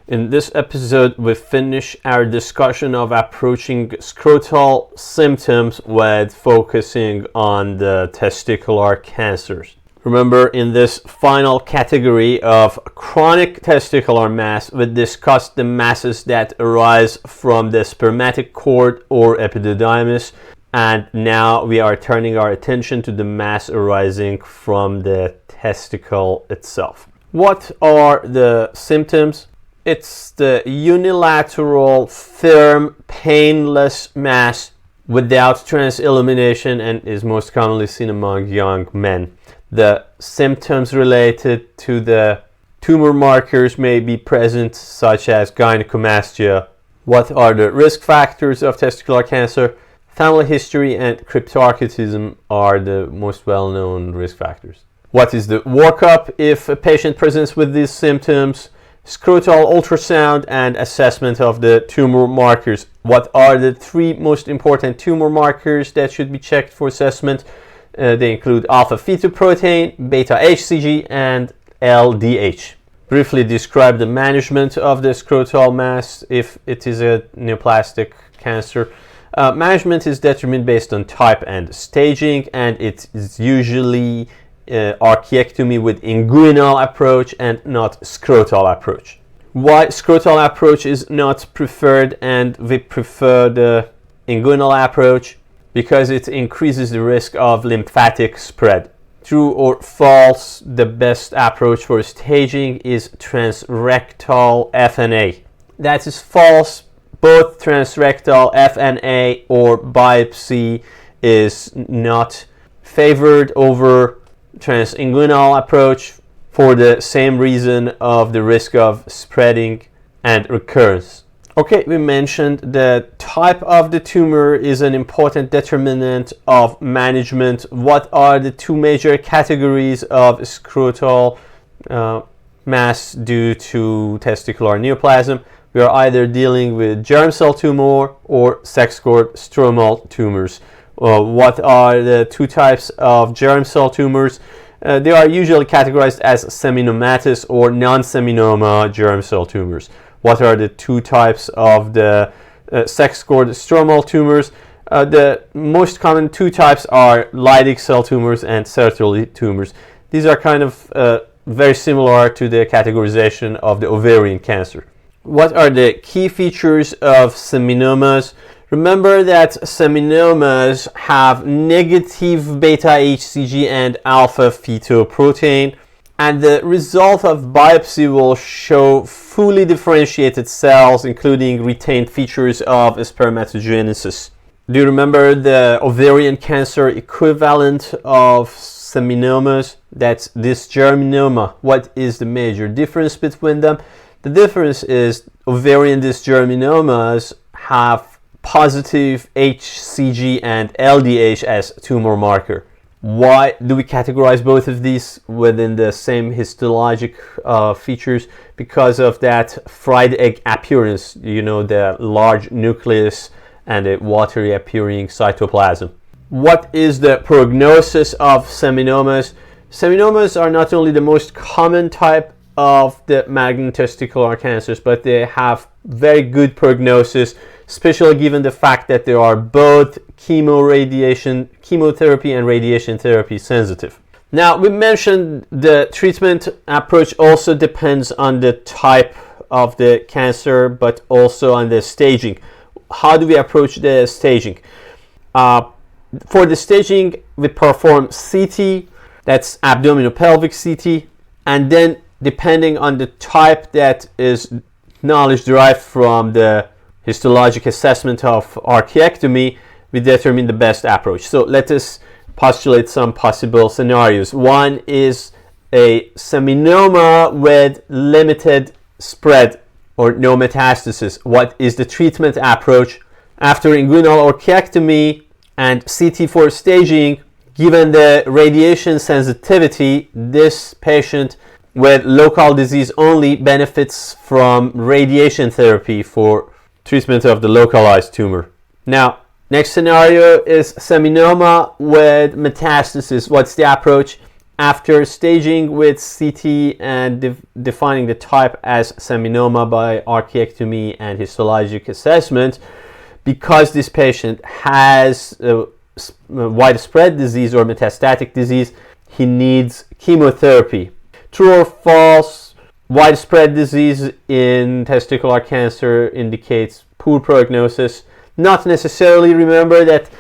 In this episode, we finish our discussion of approaching scrotal symptoms with focusing on the testicular cancers. Remember, in this final category of chronic testicular mass, we discussed the masses that arise from the spermatic cord or epididymis, and now we are turning our attention to the mass arising from the testicle itself. What are the symptoms? It's the unilateral, firm, painless mass without transillumination and is most commonly seen among young men. The symptoms related to the tumor markers may be present, such as gynecomastia. What are the risk factors of testicular cancer? Family history and cryptorchidism are the most well-known risk factors. What is the workup if a patient presents with these symptoms? Scrotal ultrasound and assessment of the tumor markers. What are the three most important tumor markers that should be checked for assessment? They include alpha-fetoprotein, beta-HCG, and LDH. Briefly describe the management of the scrotal mass if it is a neoplastic cancer. Management is determined based on type and staging, and it is usually archiectomy with inguinal approach and not scrotal approach. Why scrotal approach is not preferred and we prefer the inguinal approach? Because it increases the risk of lymphatic spread. True or false, the best approach for staging is transrectal FNA. That is false. Both transrectal FNA or biopsy is not favored over transinguinal approach for the same reason of the risk of spreading and recurrence. Okay, we mentioned the type of the tumor is an important determinant of management. What are the two major categories of scrotal mass due to testicular neoplasm? We are either dealing with germ cell tumor or sex cord stromal tumors. What are the two types of germ cell tumors? They are usually categorized as seminomatous or non-seminoma germ cell tumors. What are the two types of the sex cord stromal tumors? The most common two types are Leydig cell tumors and sertoli tumors. These are kind of very similar to the categorization of the ovarian cancer. What are the key features of seminomas? Remember that seminomas have negative beta-HCG and alpha-fetoprotein, and the result of biopsy will show fully differentiated cells, including retained features of spermatogenesis. Do you remember the ovarian cancer equivalent of seminomas? That's dysgerminoma. What is the major difference between them? The difference is ovarian dysgerminomas have positive HCG and LDH as tumor marker. Why do we categorize both of these within the same histologic features? Because of that fried egg appearance, the large nucleus and a watery appearing cytoplasm. What is the prognosis of seminomas? Seminomas are not only the most common type of the malignant testicular cancers, but they have very good prognosis, especially given the fact that they are both chemotherapy and radiation therapy sensitive. Now, we mentioned the treatment approach also depends on the type of the cancer, but also on the staging. How do we approach the staging? For the staging, we perform CT, that's abdominopelvic CT, and then depending on the type that is knowledge derived from the histologic assessment of archiectomy, we determine the best approach. So let us postulate some possible scenarios. One is a seminoma with limited spread or no metastasis. What is the treatment approach? After inguinal archiectomy and CT for staging, given the radiation sensitivity, this patient with local disease only benefits from radiation therapy for treatment of the localized tumor. Now, next scenario is seminoma with metastasis. What's the approach? After staging with CT and defining the type as seminoma by archiectomy and histologic assessment, because this patient has widespread disease or metastatic disease, he needs chemotherapy. True or false? Widespread disease in testicular cancer indicates poor prognosis. Not necessarily. Remember that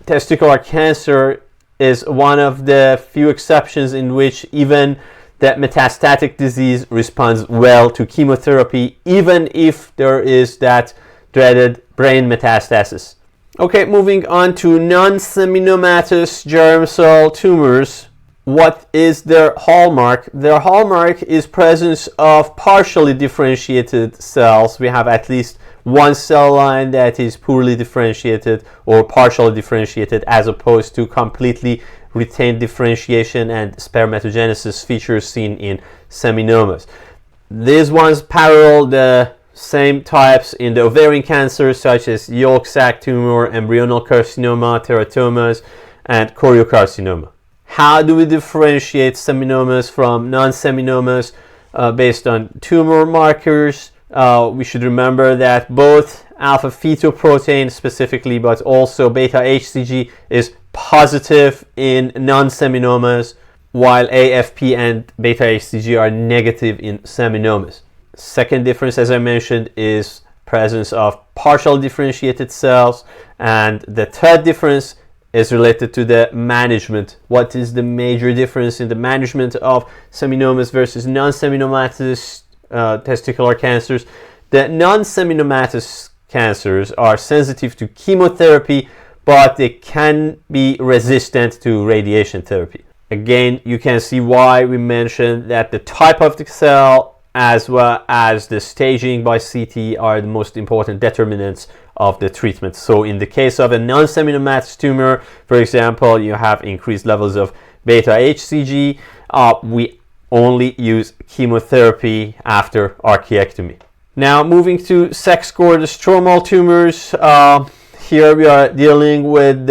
testicular cancer is one of the few exceptions in which even that metastatic disease responds well to chemotherapy, even if there is that dreaded brain metastasis. Okay, moving on to non-seminomatous germ cell tumors. What is their hallmark? Their hallmark is presence of partially differentiated cells. We have at least one cell line that is poorly differentiated or partially differentiated, as opposed to completely retained differentiation and spermatogenesis features seen in seminomas. These ones parallel the same types in the ovarian cancers, such as yolk sac tumor, embryonal carcinoma, teratomas, and choriocarcinoma. How do we differentiate seminomas from non-seminomas? Based on tumor markers. We should remember that both alpha fetoprotein specifically, but also beta HCG is positive in non-seminomas, while AFP and beta HCG are negative in seminomas. Second difference, as I mentioned, is presence of partial differentiated cells. And the third difference is related to the management. What is the major difference in the management of seminomas versus non-seminomatous testicular cancers? The non-seminomatous cancers are sensitive to chemotherapy, but they can be resistant to radiation therapy. Again, you can see why we mentioned that the type of the cell as well as the staging by CT are the most important determinants of the treatment. So in the case of a non-seminomatous tumor, for example, you have increased levels of beta HCG. We only use chemotherapy after archiectomy. Now moving to sex-cored stromal tumors. Here we are dealing with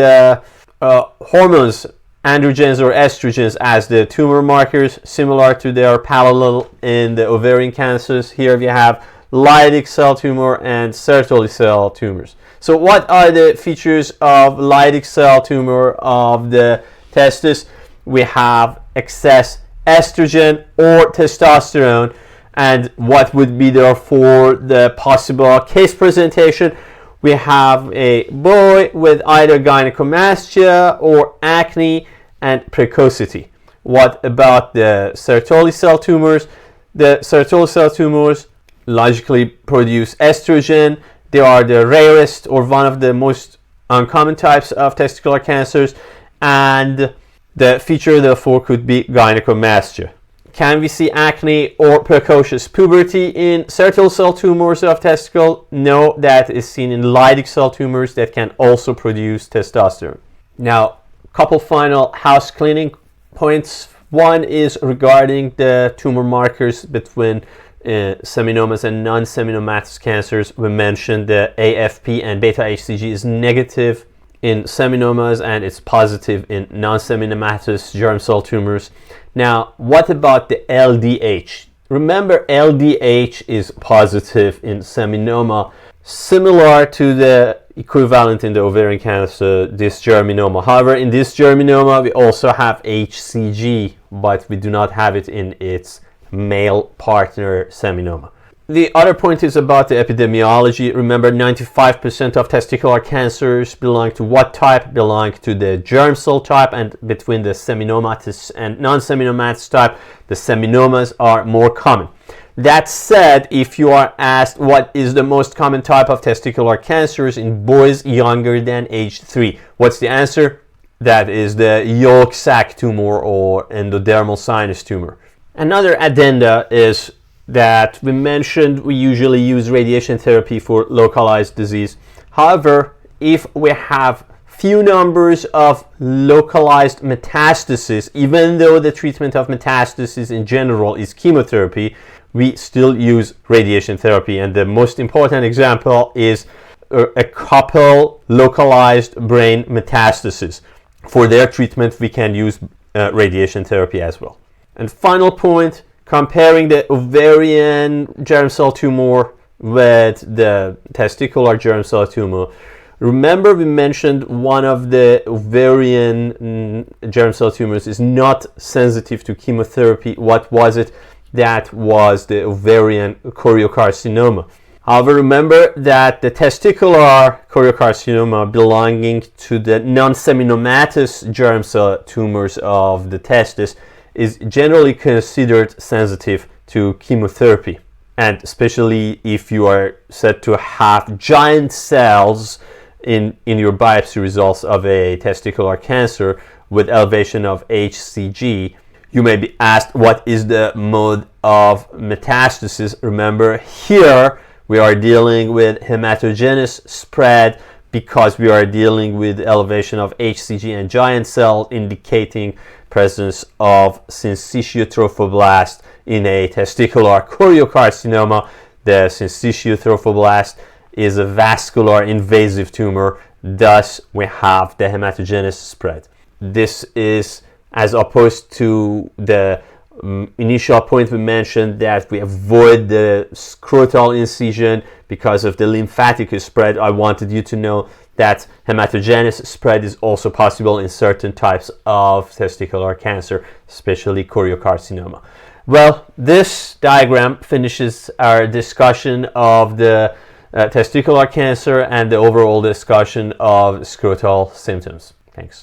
hormones, androgens or estrogens as the tumor markers, similar to their parallel in the ovarian cancers. Here we have Leydig cell tumor and Sertoli cell tumors. So what are the features of Leydig cell tumor of the testis? We have excess estrogen or testosterone. And what would be therefore the possible case presentation? We have a boy with either gynecomastia or acne and precocity. What about the Sertoli cell tumors? The Sertoli cell tumors logically produce estrogen. They are the rarest or one of the most uncommon types of testicular cancers, and the feature therefore could be gynecomastia. Can we see acne or precocious puberty in Sertoli cell tumors of testicle? No, that is seen in Leydig cell tumors that can also produce testosterone. Now, a couple final house cleaning points. One is regarding the tumor markers between seminomas and non-seminomatous cancers. We mentioned the AFP and beta HCG is negative in seminomas and it's positive in non-seminomatous germ cell tumors. Now, what about the LDH? Remember, LDH is positive in seminoma, similar to the equivalent in the ovarian cancer, dysgerminoma. However, in dysgerminoma, we also have HCG, but we do not have it in its male partner seminoma. The other point is about the epidemiology. Remember, 95% of testicular cancers belong to what type? Belong to the germ cell type, and between the seminomatous and non-seminomatous type, the seminomas are more common. That said, if you are asked what is the most common type of testicular cancers in boys younger than age 3, what's the answer? That is the yolk sac tumor or endodermal sinus tumor. Another addenda is that we mentioned we usually use radiation therapy for localized disease. However, if we have few numbers of localized metastasis, even though the treatment of metastasis in general is chemotherapy, we still use radiation therapy. And the most important example is a couple localized brain metastasis. For their treatment, we can use radiation therapy as well. And final point, comparing the ovarian germ cell tumor with the testicular germ cell tumor. Remember, we mentioned one of the ovarian germ cell tumors is not sensitive to chemotherapy. What was it? That was the ovarian choriocarcinoma. However, remember that the testicular choriocarcinoma belonging to the non-seminomatous germ cell tumors of the testis is generally considered sensitive to chemotherapy. And especially if you are said to have giant cells in your biopsy results of a testicular cancer with elevation of HCG, you may be asked what is the mode of metastasis. Remember, here we are dealing with hematogenous spread because we are dealing with elevation of HCG and giant cell, indicating presence of syncytial trophoblast in a testicular choriocarcinoma. The syncytial trophoblast is a vascular invasive tumor, thus we have the hematogenous spread. This is as opposed to the initial point we mentioned that we avoid the scrotal incision because of the lymphatic spread. I wanted you to know that hematogenous spread is also possible in certain types of testicular cancer, especially choriocarcinoma. Well, this diagram finishes our discussion of the testicular cancer and the overall discussion of scrotal symptoms. Thanks.